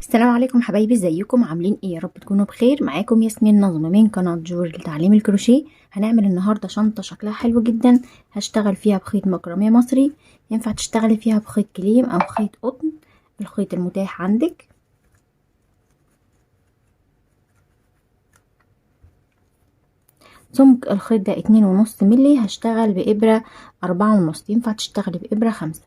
السلام عليكم حبايبي، ازيكم عاملين ايه؟ يا رب تكونوا بخير. معاكم ياسمين نظم من قناة جور لتعليم الكروشيه. هنعمل النهارده شنطة شكلها حلو جدا. هشتغل فيها بخيط مكرمية مصري. ينفع تشتغلي فيها بخيط كليم او خيط قطن، الخيط المتاح عندك. سمك الخيط ده 2.5 ملي. هشتغل بإبرة 4.5. ينفع تشتغلي بإبرة 5.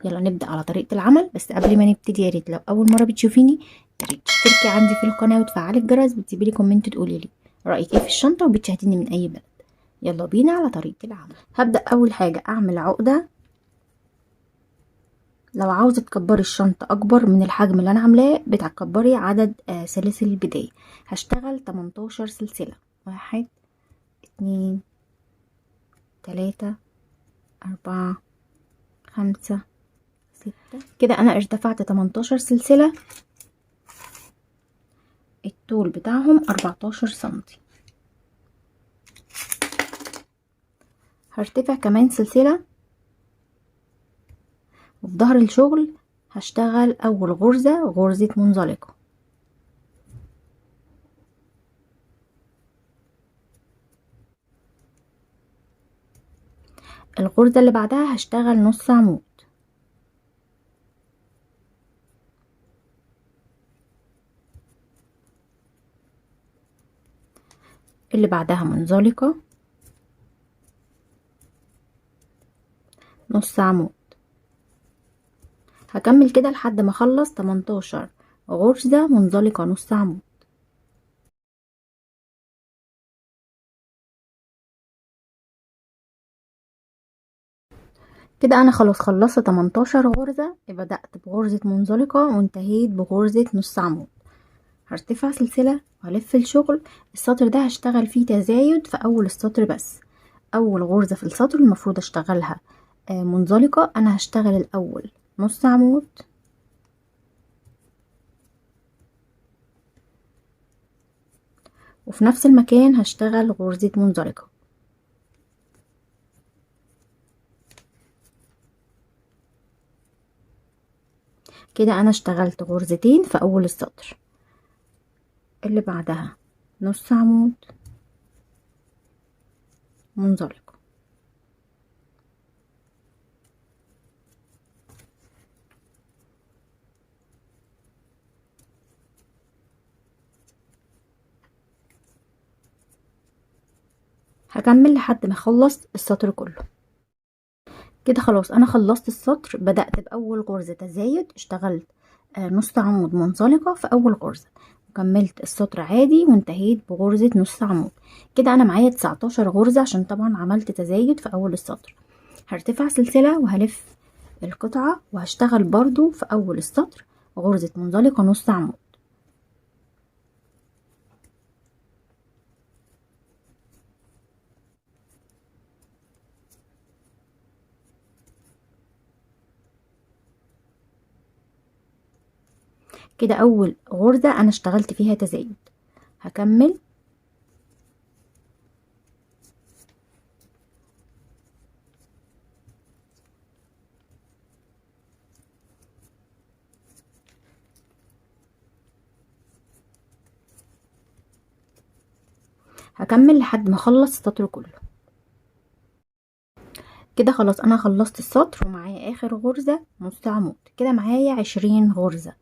يلا نبدأ على طريقة العمل. بس قبل ما نبتدي، يا ريت لو أول مرة بتشوفيني يا ريت تشتركي عندي في القناة وتفعلي الجرس وتسيبيلي كومنت تقولي لي رأيك ايه في الشنطة وبتشاهديني من أي بلد. يلا بينا على طريقة العمل. هبدأ أول حاجة أعمل عقدة. لو عاوزة تكبري الشنطة أكبر من الحجم اللي أنا عاملاه بتكبري عدد سلاسل البداية. هشتغل 18 سلسلة. 1 2 3 4 5 6. كده أنا ارتفعت 18 سلسلة. الطول بتاعهم 14 سنتي. هرتفع كمان سلسلة. وفي ظهر الشغل هشتغل أول غرزة منزلقة. الغرزة اللي بعدها هشتغل نص عمود. اللي بعدها منزلقة، نص عمود. هكمل كده لحد ما اخلص 18 غرزة منزلقة نص عمود. كده انا خلاص خلصت 18 غرزة. بدأت بغرزة منزلقة وانتهيت بغرزة نص عمود. هرتفع سلسلة وهلف الشغل. السطر ده هشتغل فيه تزايد في اول السطر بس. اول غرزة في السطر المفروض اشتغلها منزلقة. انا هشتغل الاول نص عمود، وفي نفس المكان هشتغل غرزة منزلقة. كده انا اشتغلت غرزتين في اول السطر. اللي بعدها نص عمود منزلقة. هكمل لحد ما اخلص السطر كله. كده خلاص انا خلصت السطر. بدأت باول غرزة تزايد، اشتغلت نص عمود منزلقة في اول غرزة، وكملت السطر عادي وانتهيت بغرزة نص عمود. كده انا معايا 19 غرزة عشان طبعا عملت تزايد في اول السطر. هرتفع سلسلة وهلف القطعة وهشتغل برضو في اول السطر غرزة منزلقة نص عمود. كده اول غرزة انا اشتغلت فيها تزايد. هكمل لحد ما اخلص السطر كله. كده خلاص انا خلصت السطر ومعايا اخر غرزة نص عمود. كده معايا 20 غرزة.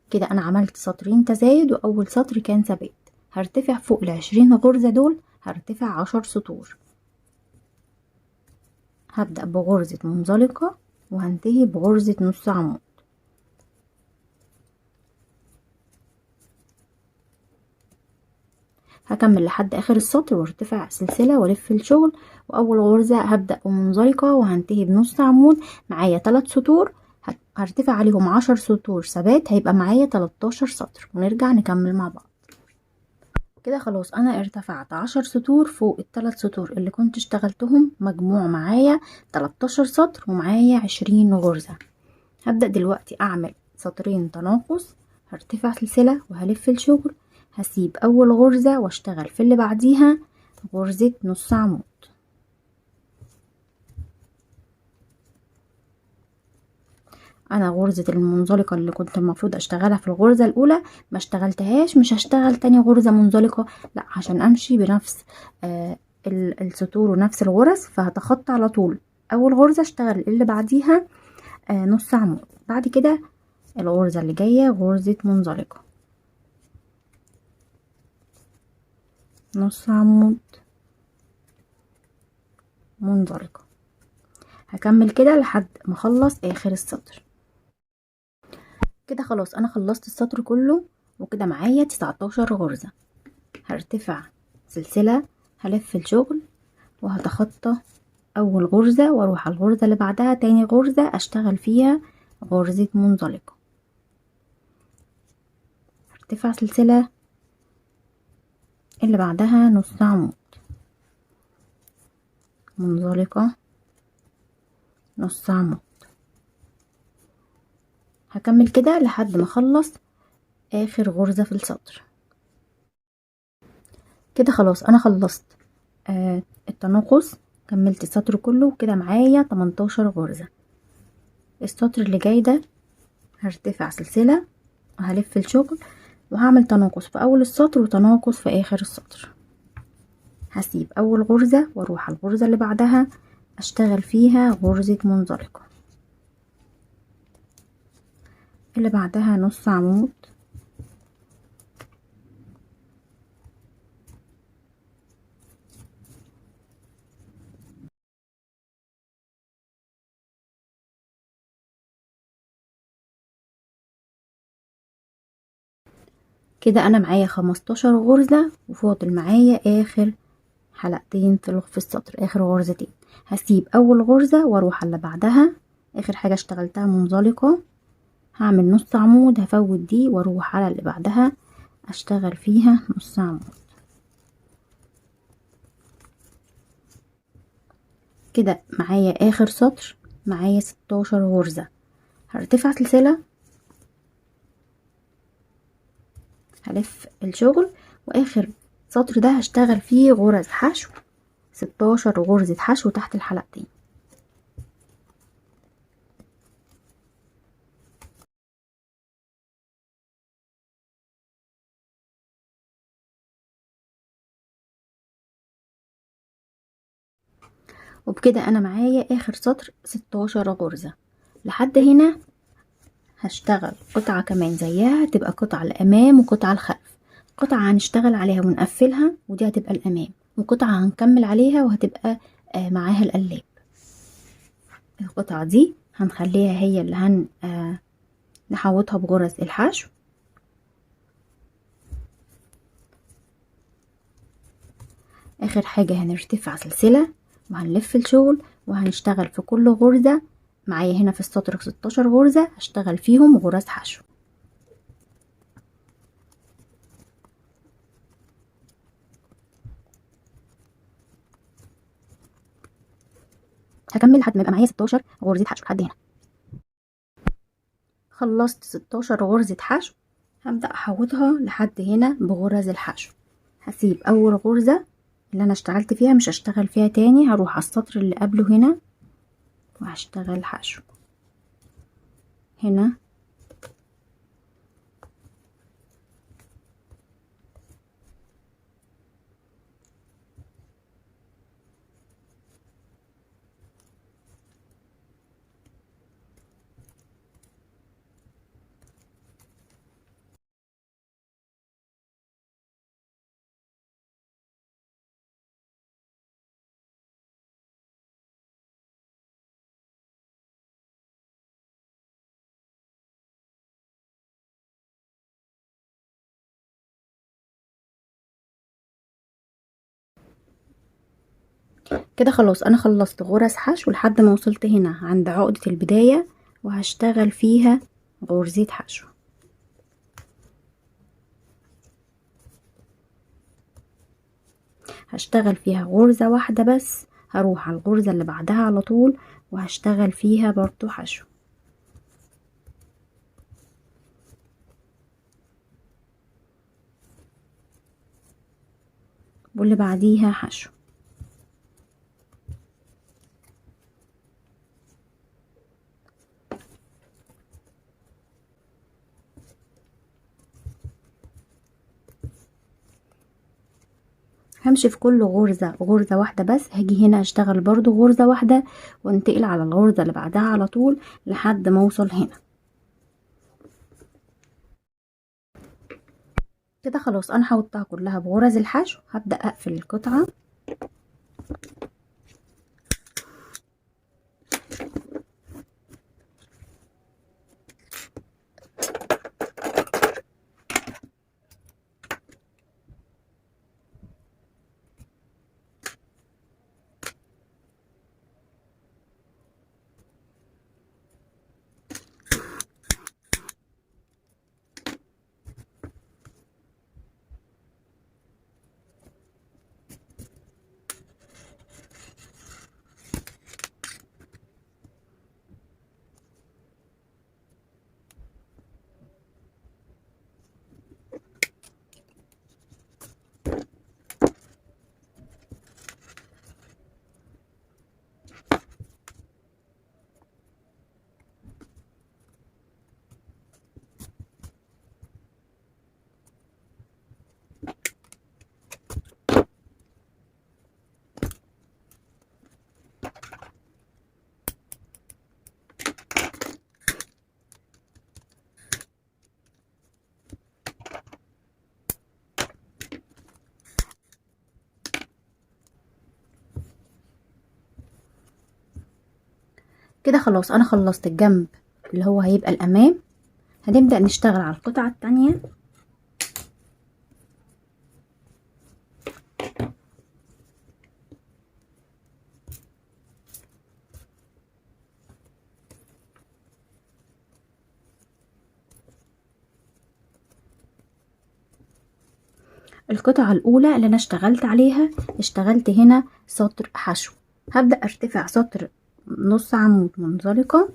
كده انا عملت سطرين تزايد واول سطر كان ثابت. هرتفع فوق ال20 غرزة دول، هرتفع 10 سطور. هبدأ بغرزة منزلقة وهنتهي بغرزة نص عمود. هكمل لحد اخر السطر وارتفع سلسلة والف الشغل. واول غرزة هبدأ بمنزلقة وهنتهي بنص عمود. معايا 3 سطور هرتفع عليهم 10 سطور ثبات، هيبقى معايا 13 سطر ونرجع نكمل مع بعض. كده خلاص انا ارتفعت 10 سطور فوق ال3 سطور اللي كنت اشتغلتهم، مجموع معايا 13 سطر ومعايا 20 غرزة. هبدأ دلوقتي اعمل سطرين تناقص. هرتفع سلسلة وهلف الشغل. هسيب اول غرزة واشتغل في اللي بعديها غرزة نص عمود. انا غرزة المنزلقة اللي كنت المفروض اشتغلها في الغرزة الاولى ما اشتغلتهاش، مش هشتغل تاني غرزة منزلقة، لا، عشان امشي بنفس السطور ونفس الغرز، فهتخطى على طول اول غرزة اشتغل اللي بعديها نص عمود. بعد كده الغرزة اللي جاية غرزة منزلقة، نص عمود، منزلقة. هكمل كده لحد ما اخلص اخر السطر. كده خلاص انا خلصت السطر كله، وكده معايا 19 غرزة. هرتفع سلسلة، هلف الشغل وهتخطى اول غرزة واروح على الغرزة اللي بعدها تاني غرزة اشتغل فيها غرزة منزلقة، هرتفع سلسلة اللي بعدها نص عمود، منزلقة، نص عمود. هكمل كده لحد ما اخلص اخر غرزة في السطر. كده خلاص انا خلصت التناقص، كملت السطر كله، كده معايا 18 غرزة. السطر اللي جاي ده هرتفع سلسلة وهلف الشغل وهعمل تناقص في اول السطر وتناقص في اخر السطر. هسيب اول غرزة واروح على الغرزة اللي بعدها اشتغل فيها غرزة منزلقة، اللي بعدها نص عمود، كده انا معايا 15 غرزة وفاضل معايا اخر حلقتين في السطر، اخر غرزتين. هسيب اول غرزة واروح على اللي بعدها، اخر حاجة اشتغلتها منزلقة، هعمل نص عمود، هفوت دي واروح على اللي بعدها اشتغل فيها نص عمود. كده معايا اخر سطر، معايا 16 غرزة. هرتفع سلسلة، هلف الشغل، واخر سطر ده هشتغل فيه غرز حشو، 16 غرزة حشو تحت الحلقتين. وبكده انا معايا اخر سطر 16 غرزة. لحد هنا هشتغل قطعة كمان زيها، تبقى قطعة الامام وقطعة الخلف. قطعة هنشتغل عليها ونقفلها ودي هتبقى الامام، وقطعة هنكمل عليها وهتبقى معاها القلاب. القطعة دي هنخليها هي اللي نحوطها بغرز الحشو. اخر حاجة هنرتفع سلسلة وهنلف الشغل وهنشتغل في كل غرزة. معايا هنا في السطر 16 غرزة هشتغل فيهم غرز حشو. هكمل لحد ما يبقى معايا 16 غرزة حشو لحد هنا. خلصت 16 غرزة حشو، هبدأ احوطها لحد هنا بغرز الحشو. هسيب اول غرزة اللي انا اشتغلت فيها مش هشتغل فيها تاني، هروح على السطر اللي قبله هنا وهشتغل حشو هنا، كده خلاص انا خلصت غرز حشو لحد ما وصلت هنا عند عقدة البداية وهشتغل فيها غرزة حشو. هشتغل فيها غرزة واحدة بس، هروح على الغرزة اللي بعدها على طول وهشتغل فيها برضو حشو، واللي بعديها حشو. همشي في كل غرزة غرزة واحدة بس، هاجي هنا اشتغل برضو غرزة واحدة وانتقل على الغرزة اللي بعدها على طول لحد ما اوصل هنا. كده خلاص انا حوضتها كلها بغرز الحشو. هبدأ اقفل القطعة. كده خلاص انا خلصت الجنب اللي هو هيبقى الامام. هنبدأ نشتغل على القطعة التانية. القطعة الاولى اللي انا اشتغلت عليها، اشتغلت هنا سطر حشو. هبدأ ارتفع سطر نص عمود منزلقة،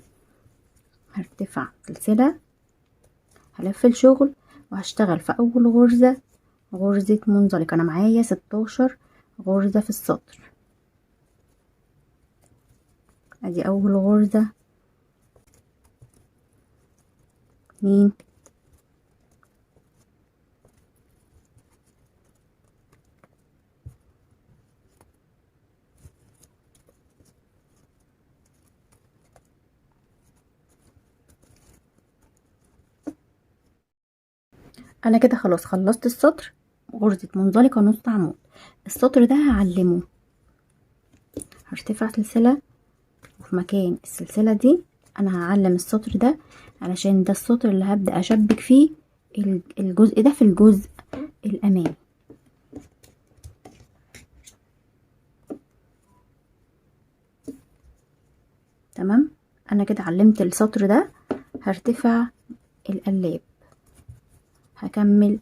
هرتفع سلسلة، هلف الشغل وهشتغل في اول غرزة غرزة منزلقة. انا معايا 16 غرزة في السطر. ادي اول غرزة، 2، انا كده خلاص خلصت السطر. غرزة منزلقة نص عمود. السطر ده هعلمه، هرتفع سلسلة وفي مكان السلسلة دي انا هعلم السطر ده علشان ده السطر اللي هبدأ اشبك فيه الجزء ده في الجزء الامامي. تمام، انا كده علمت السطر ده. هرتفع القلاب، هكمل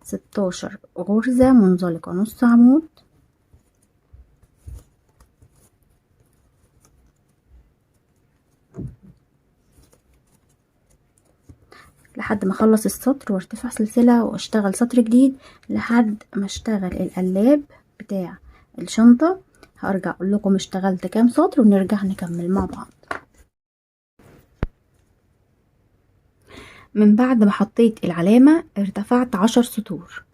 16 غرزة منزلقة نص عمود، لحد ما اخلص السطر وارتفع سلسلة واشتغل سطر جديد لحد ما اشتغل القلاب بتاع الشنطة. هرجع اقول لكم اشتغلت كام سطر ونرجع نكمل مع بعض. من بعد ما حطيت العلامة ارتفعت 10 سطور.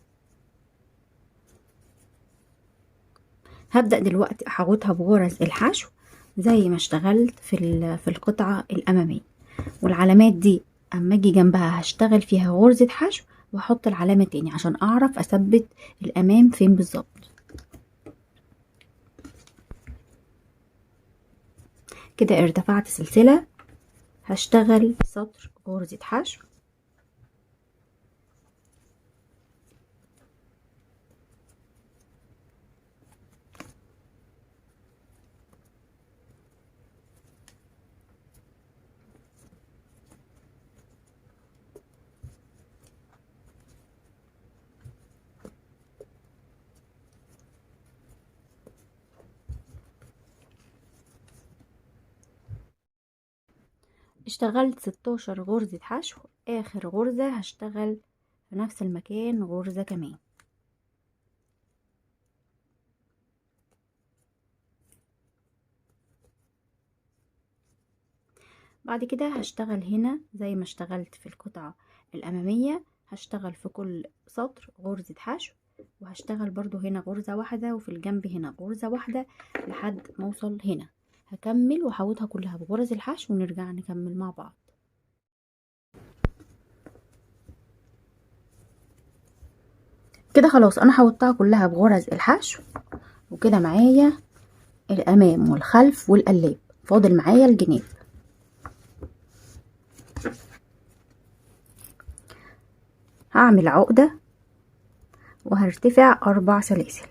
هبدأ دلوقتي احوطها بغرز الحشو زي ما اشتغلت في القطعة الامامية. والعلامات دي اما اجي جنبها هشتغل فيها غرزة حشو واحط العلامة تاني عشان اعرف اثبت الامام فين بالظبط. كده ارتفعت سلسلة، هشتغل سطر غرزة حشو، اشتغلت 16 غرزة حشو. اخر غرزة هشتغل في نفس المكان غرزة كمان. بعد كده هشتغل هنا زي ما اشتغلت في القطعة الامامية، هشتغل في كل سطر غرزة حشو وهشتغل برضو هنا غرزة واحدة وفي الجنب هنا غرزة واحدة لحد ما اوصل هنا. هكمل واحوطها كلها بغرز الحشو ونرجع نكمل مع بعض. كده خلاص انا حوطتها كلها بغرز الحشو، وكده معايا الامام والخلف والقلاب، فاضل معايا الجناب. هعمل عقدة وهرتفع 4 سلاسل.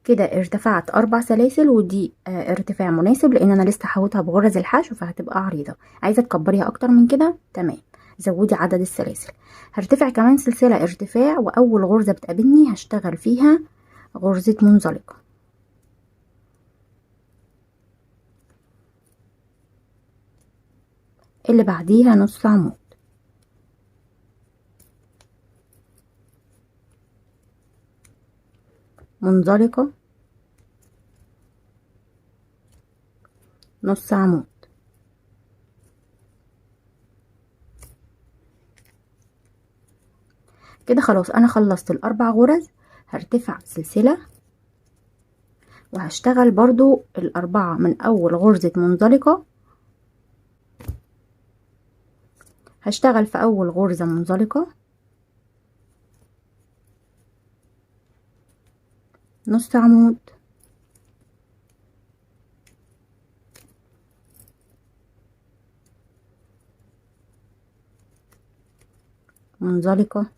كده ارتفعت 4 سلاسل، ودي ارتفاع مناسب لان انا لسه حاوطها بغرز الحشو فهتبقى عريضة. عايزة تكبريها اكتر من كده تمام، زودي عدد السلاسل. هرتفع كمان سلسلة ارتفاع، واول غرزة بتقابلني هشتغل فيها غرزة منزلقة. اللي بعديها نص عمود، منزلقة، نص عمود. كده خلاص انا خلصت الاربع غرز. هرتفع سلسلة وهشتغل برضو الاربعة من اول غرزة منزلقة. هشتغل في اول غرزة منزلقة نص عمود، منزلقة،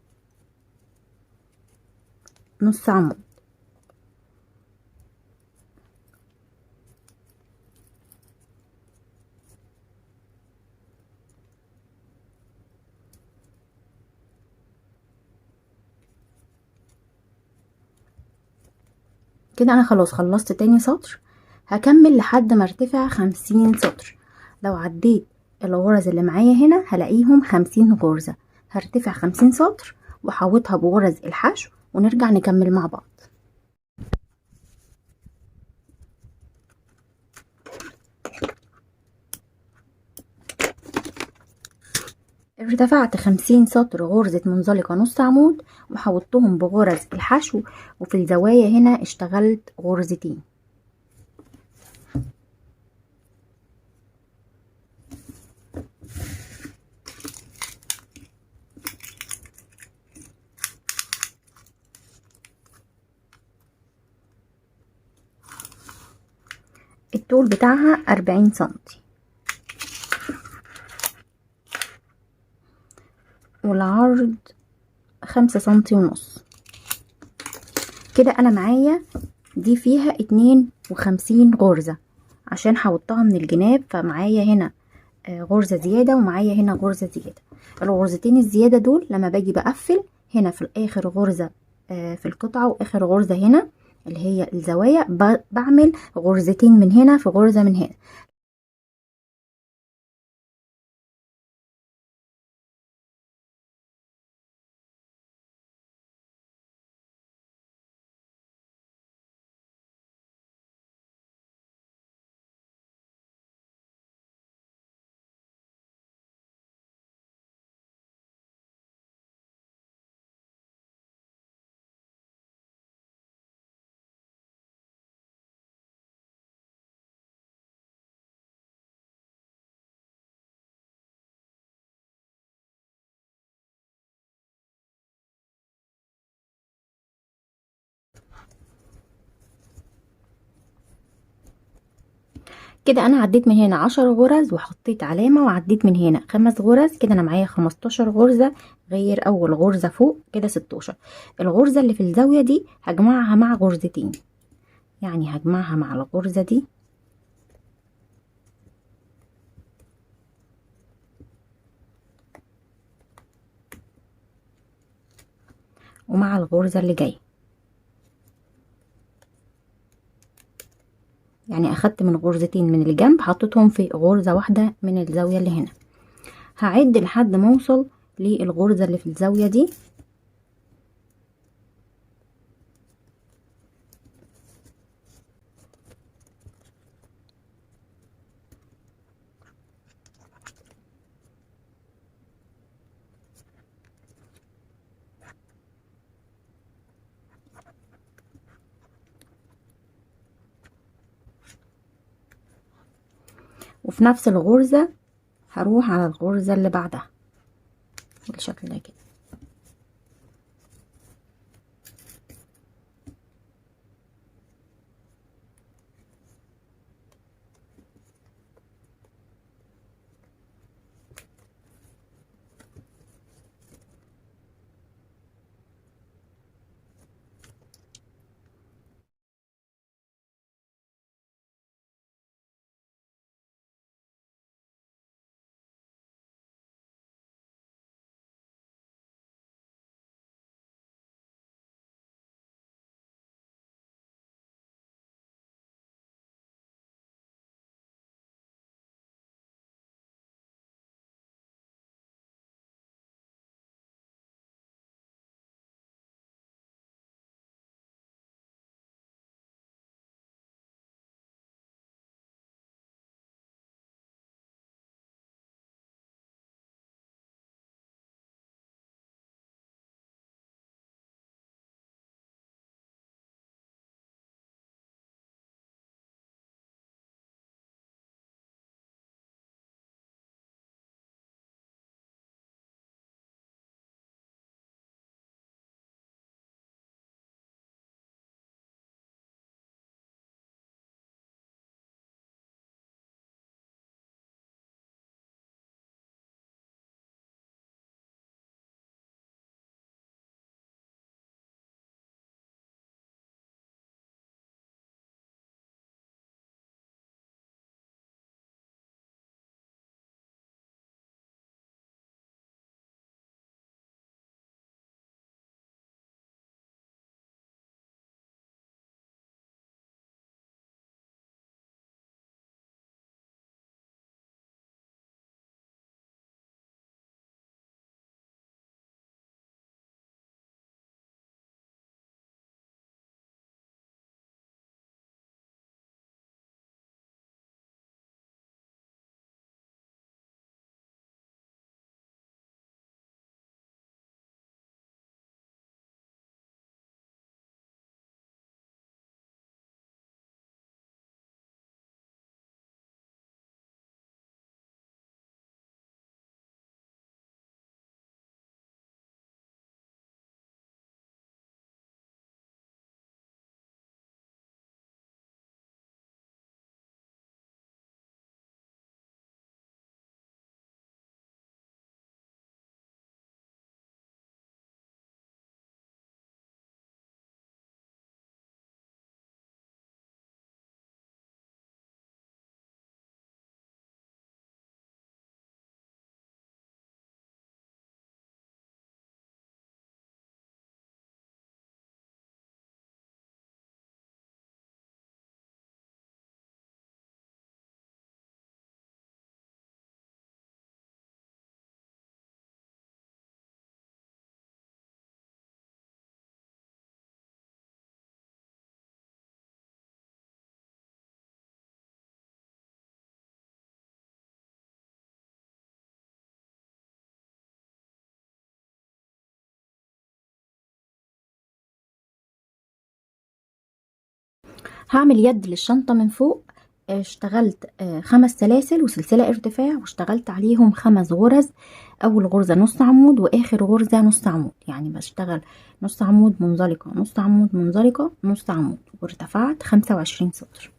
نص عمود. كده انا خلاص خلصت تاني سطر. هكمل لحد ما ارتفع 50 سطر. لو عديت الغرز اللي معايا هنا هلاقيهم 50 غرزة. هرتفع 50 سطر واحوطها بغرز الحشو ونرجع نكمل مع بعض. ارتفعت 50 سطر غرزة منزلقة نص عمود وحوطتهم بغرز الحشو، وفي الزوايا هنا اشتغلت غرزتين. الطول بتاعها 40 سنتي والعرض 5 سنتي ونص. كده انا معايا دي فيها 52 غرزة عشان حوطتها من الجناب، فمعايا هنا غرزة زيادة ومعايا هنا غرزة زيادة. الغرزتين الزيادة دول لما باجي بقفل هنا في الاخر غرزة في القطعة، واخر غرزة هنا اللي هي الزوايا بعمل غرزتين من هنا في غرزة من هنا. كده انا عديت من هنا 10 غرز وحطيت علامة، وعديت من هنا 5 غرز. كده انا معايا 15 غرزة غير اول غرزة فوق، كده 16. الغرزة اللي في الزاوية دي هجمعها مع غرزتين، يعني هجمعها مع الغرزة دي ومع الغرزة اللي جاية. يعني اخدت من غرزتين من الجنب حطيتهم في غرزة واحدة من الزاوية اللي هنا. هعد لحد ما اوصل للغرزة اللي في الزاوية دي، وفي نفس الغرزة هروح على الغرزة اللي بعدها بالشكل ده كده. هعمل يد للشنطة من فوق. اشتغلت 5 سلاسل وسلسلة ارتفاع، واشتغلت عليهم 5 غرز. اول غرزة نص عمود، واخر غرزة نص عمود، يعني بشتغل نص عمود منزلقة، نص عمود منزلقة، نص عمود، وارتفعت 25 سطر.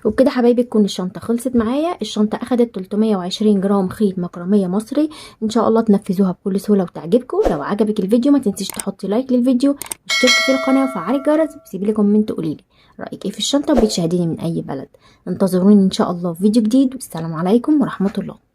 وبكده حبايبي تكون الشنطة خلصت معايا. الشنطة اخدت 320 جرام خيط مكرمية مصري. ان شاء الله تنفذوها بكل سهولة وتعجبكم. لو عجبك الفيديو ما تنسيش تحطي لايك للفيديو واشتركي في القناة وفعلي الجرس وسيبي لي كومنت قوليلي رأيك ايه في الشنطة وبتشاهديني من اي بلد. انتظروني ان شاء الله في فيديو جديد والسلام عليكم ورحمة الله.